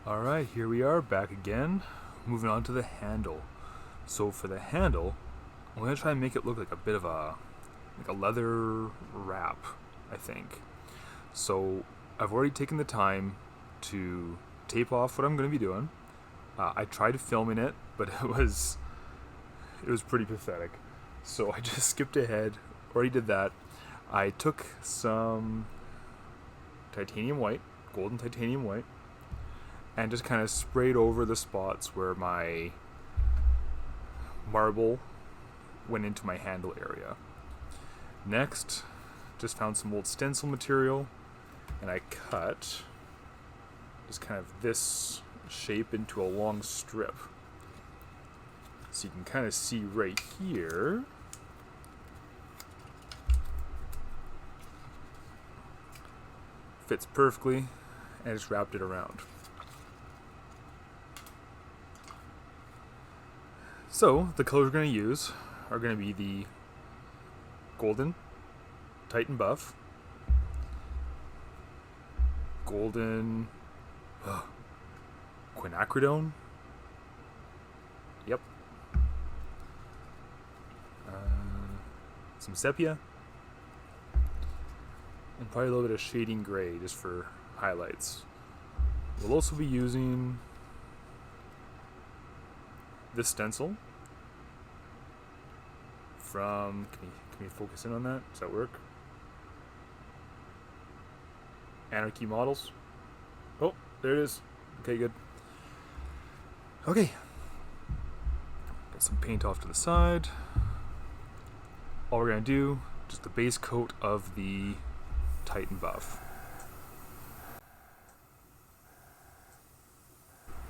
Alright, here we are back again, moving on to the handle. So for the handle, I'm going to try and make it look like a bit of a leather wrap, I think. So I've already taken the time to tape off what I'm going to be doing. I tried filming it, but it was pretty pathetic. So I just skipped ahead, already did that. I took some titanium white, golden titanium white, and just kind of sprayed over the spots where my marble went into my handle area. Next, just found some old stencil material, and I cut just kind of this shape into a long strip. So you can kind of see right here. Fits perfectly, and just wrapped it around. So the colors we're going to use are going to be the golden Titan buff, golden quinacridone, yep, some sepia, and probably a little bit of shading gray just for highlights. We'll also be using this stencil from, can you focus in on that? Does that work? Anarchy Models. Oh, there it is. Okay, good. Okay. Get some paint off to the side. All we're going to do, just the base coat of the Titan buff.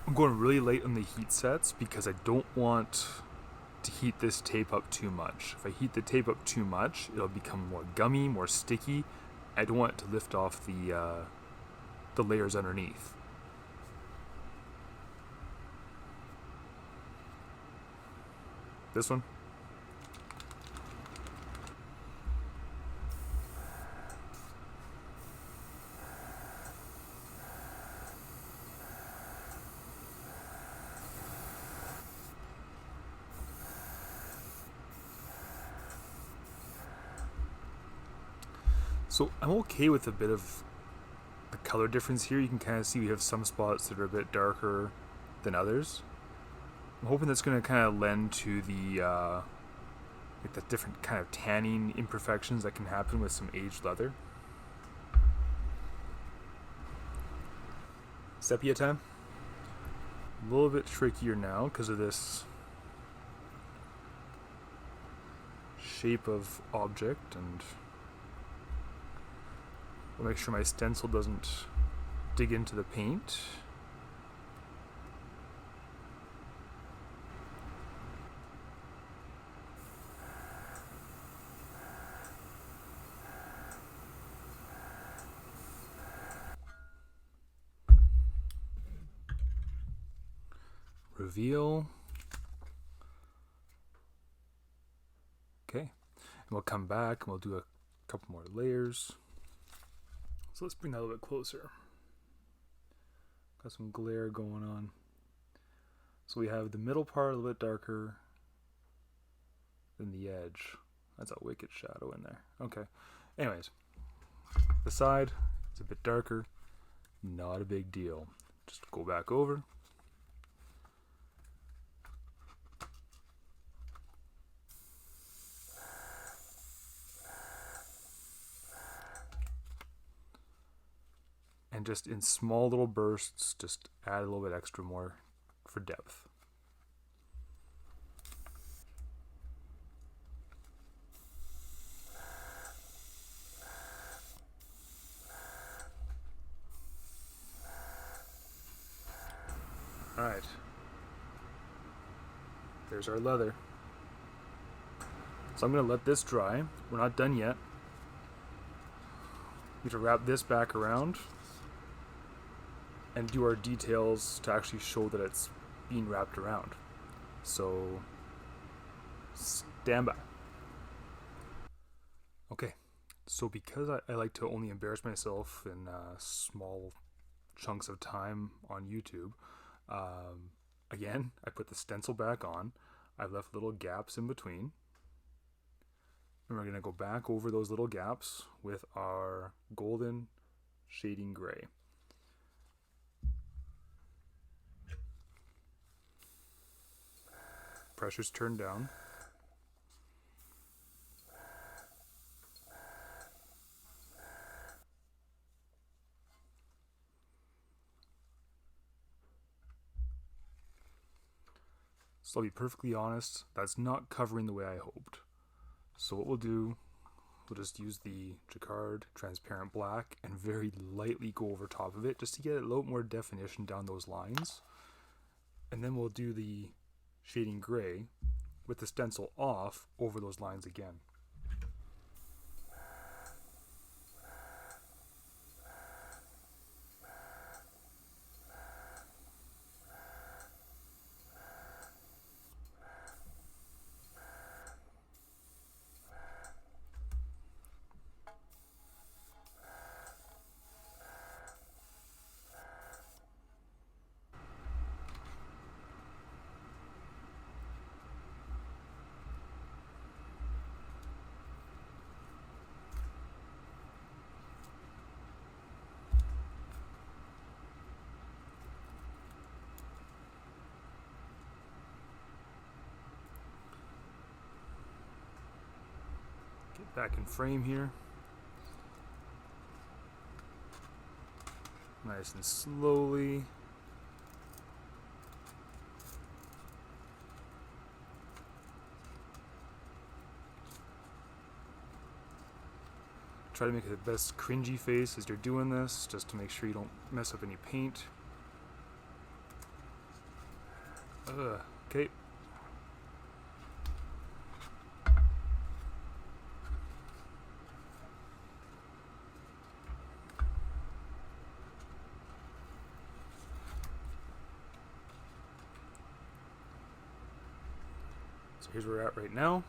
I'm going really late on the heat sets because I don't want to heat this tape up too much. If I heat the tape up too much, it'll become more gummy, more sticky. I don't want it to lift off the layers underneath. This one. So I'm okay with a bit of the color difference here. You can kind of see we have some spots that are a bit darker than others. I'm hoping that's going to kind of lend to the like the different kind of tanning imperfections that can happen with some aged leather. Sepia time. A little bit trickier now because of this shape of object, and I'll make sure my stencil doesn't dig into the paint. Reveal. Okay, and we'll come back and we'll do a couple more layers. So let's bring that a little bit closer. Got some glare going on. So we have the middle part a little bit darker than the edge. That's a wicked shadow in there. Okay. Anyways, the side is a bit darker. Not a big deal. Just go back over. And just in small little bursts, just add a little bit extra more for depth. Alright. There's our leather. So I'm going to let this dry. We're not done yet. We have to wrap this back around and do our details to actually show that it's being wrapped around. So stand by. Okay, so because I like to only embarrass myself in small chunks of time on YouTube. Again, I put the stencil back on. I left little gaps in between. And we're going to go back over those little gaps with our golden shading gray. Pressure's turned down. So I'll be perfectly honest, that's not covering the way I hoped. So what we'll do, we'll just use the Jacquard transparent black and very lightly go over top of it just to get a little more definition down those lines. And then we'll do the shading gray with the stencil off over those lines again. Get back in frame here. Nice and slowly. Try to make it the best cringy face as you're doing this, just to make sure you don't mess up any paint. Okay. So here's where we're at right now.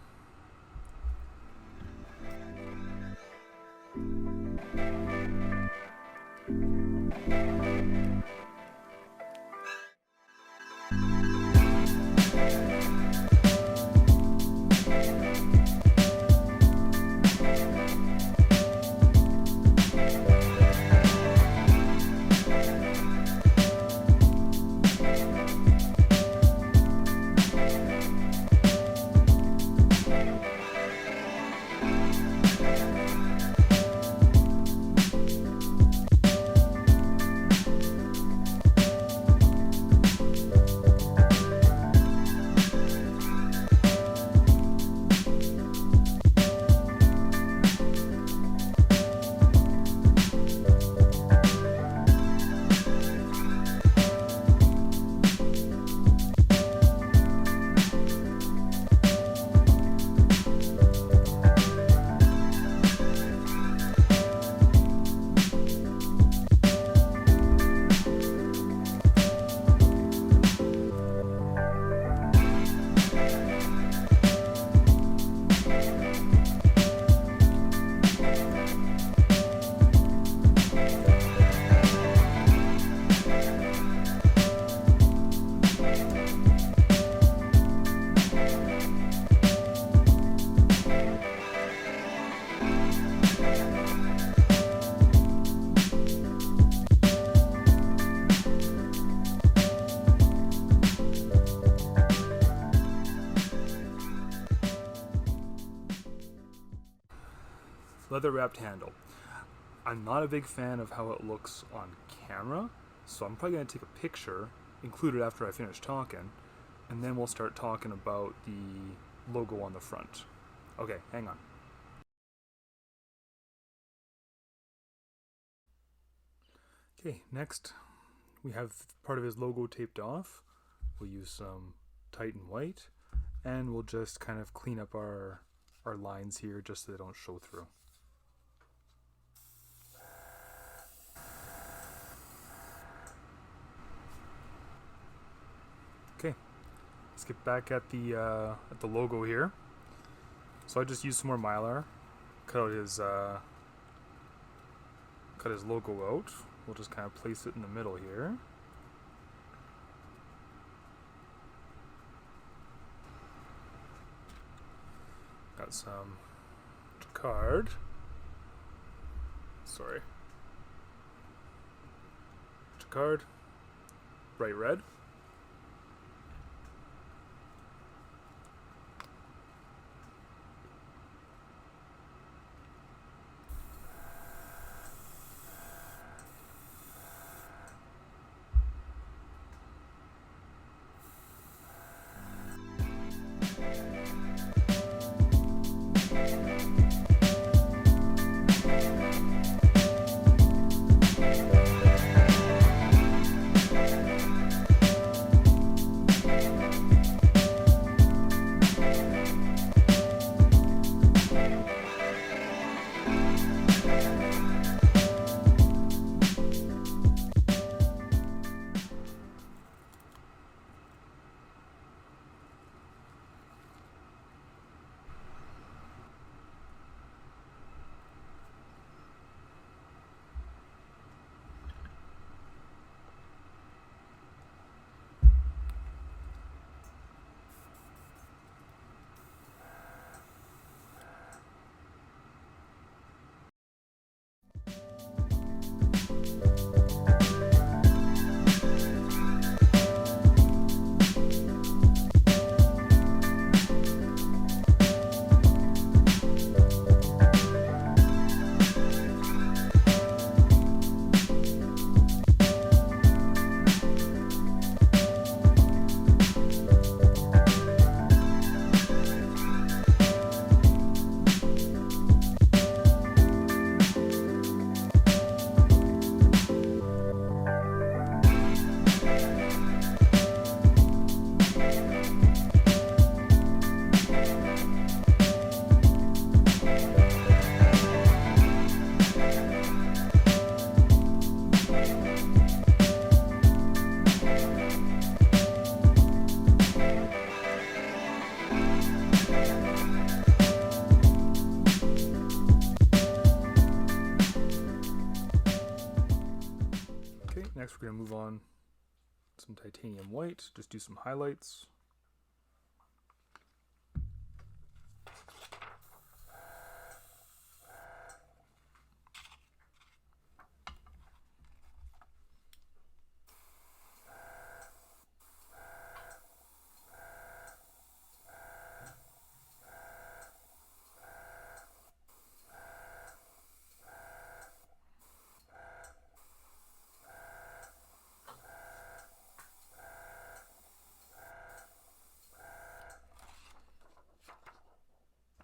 Leather wrapped handle. I'm not a big fan of how it looks on camera, so I'm probably going to take a picture, include it after I finish talking, and then we'll start talking about the logo on the front. Okay, hang on. Okay, next we have part of his logo taped off. We'll use some Titan white, and we'll just kind of clean up our lines here just so they don't show through. Okay, let's get back at the logo here. So I just used some more Mylar, cut his logo out. we'll just kind of place it in the middle here. Got some Jacquard. Sorry. Jacquard. Bright red. Next we're going to move on some titanium white, just do some highlights.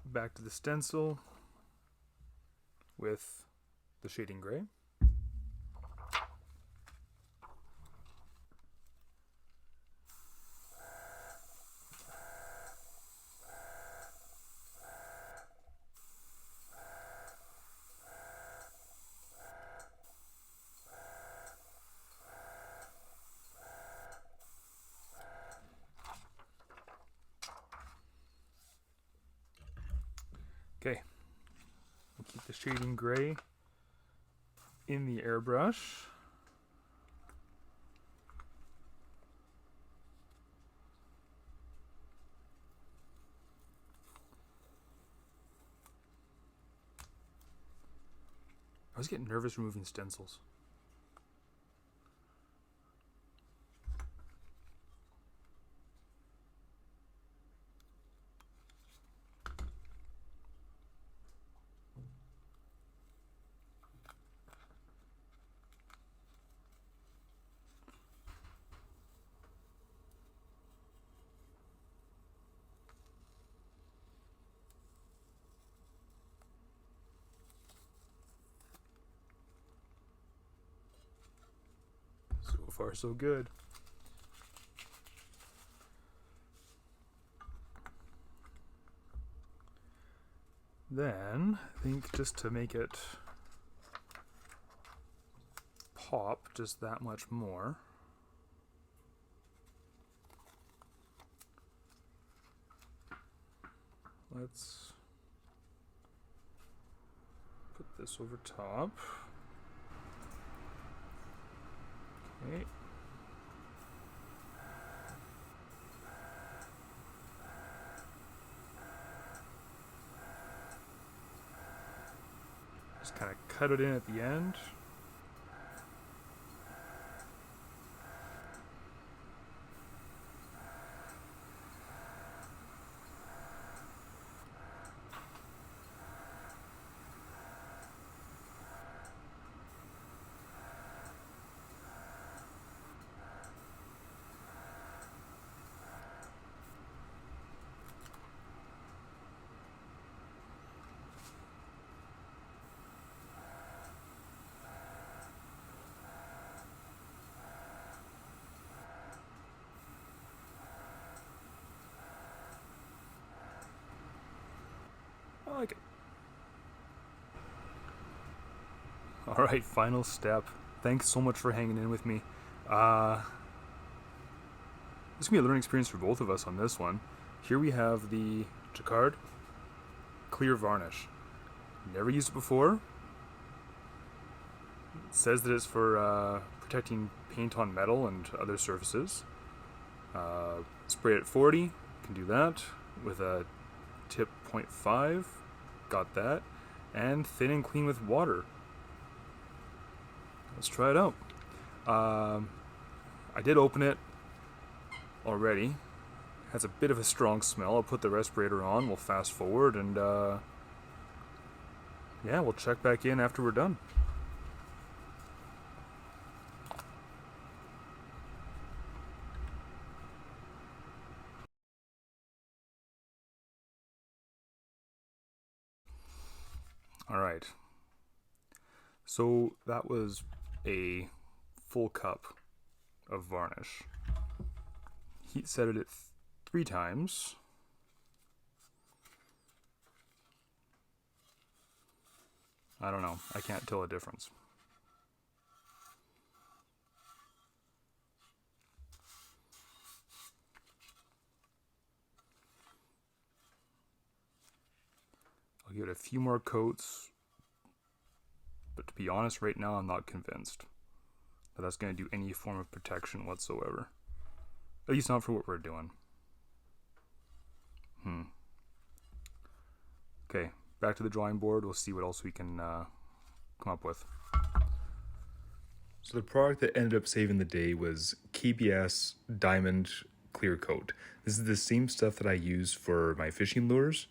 Back to the stencil with the shading gray. Okay, we'll keep the shading gray in the airbrush. I was getting nervous removing stencils. So far, so good. Then, I think just to make it pop just that much more, let's put this over top. Just kind of cut it in at the end. I like it. Alright, final step. Thanks so much for hanging in with me. This is going to be a learning experience for both of us on this one. Here we have the Jacquard Clear Varnish. Never used it before. It says that it's for protecting paint on metal and other surfaces. Spray at 40, you can do that with a tip 0.5, got that, and thin and clean with water. Let's try it out. I did open it already. It has a bit of a strong smell. I'll put the respirator on, we'll fast forward, and yeah, we'll check back in after we're done. Alright, so that was a full cup of varnish. Heat set it at 3 times. I don't know, I can't tell a difference. I'll give it a few more coats, but to be honest, right now I'm not convinced that that's going to do any form of protection whatsoever. At least not for what we're doing. Okay, back to the drawing board. We'll see what else we can come up with. So the product that ended up saving the day was KBS Diamond Clear Coat. This is the same stuff that I use for my fishing lures,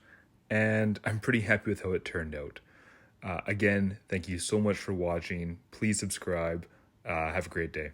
and I'm pretty happy with how it turned out. Again, thank you so much for watching. Please subscribe. Have a great day.